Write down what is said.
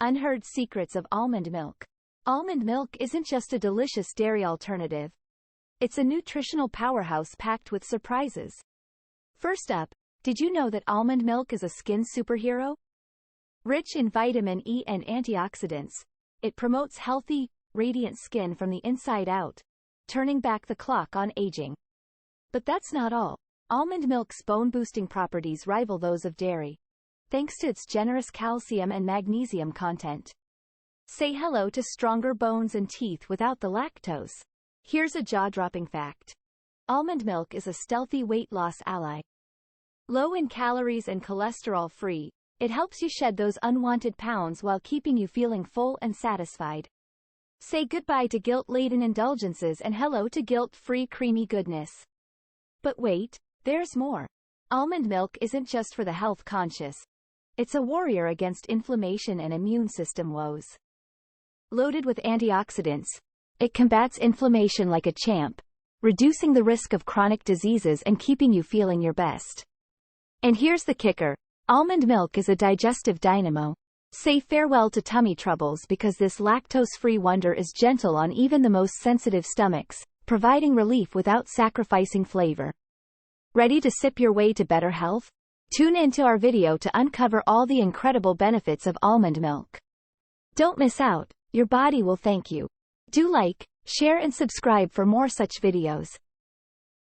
Unheard secrets of almond milk. Almond milk isn't just a delicious dairy alternative. It's a nutritional powerhouse packed with surprises. First up, did you know that almond milk is a skin superhero? Rich in vitamin E and antioxidants, it promotes healthy, radiant skin from the inside out, turning back the clock on aging. But that's not all. Almond milk's bone-boosting properties rival those of dairy, thanks to its generous calcium and magnesium content. Say hello to stronger bones and teeth without the lactose. Here's a jaw-dropping fact. Almond milk is a stealthy weight loss ally. Low in calories and cholesterol-free, it helps you shed those unwanted pounds while keeping you feeling full and satisfied. Say goodbye to guilt-laden indulgences and hello to guilt-free creamy goodness. But wait, there's more. Almond milk isn't just for the health-conscious. It's a warrior against inflammation and immune system woes. Loaded with antioxidants, it combats inflammation like a champ, reducing the risk of chronic diseases and keeping you feeling your best. And here's the kicker. Almond milk is a digestive dynamo. Say farewell to tummy troubles because this lactose-free wonder is gentle on even the most sensitive stomachs, providing relief without sacrificing flavor. Ready to sip your way to better health? Tune into our video to uncover all the incredible benefits of almond milk. Don't miss out. Your body will thank you. Do like, share and subscribe for more such videos.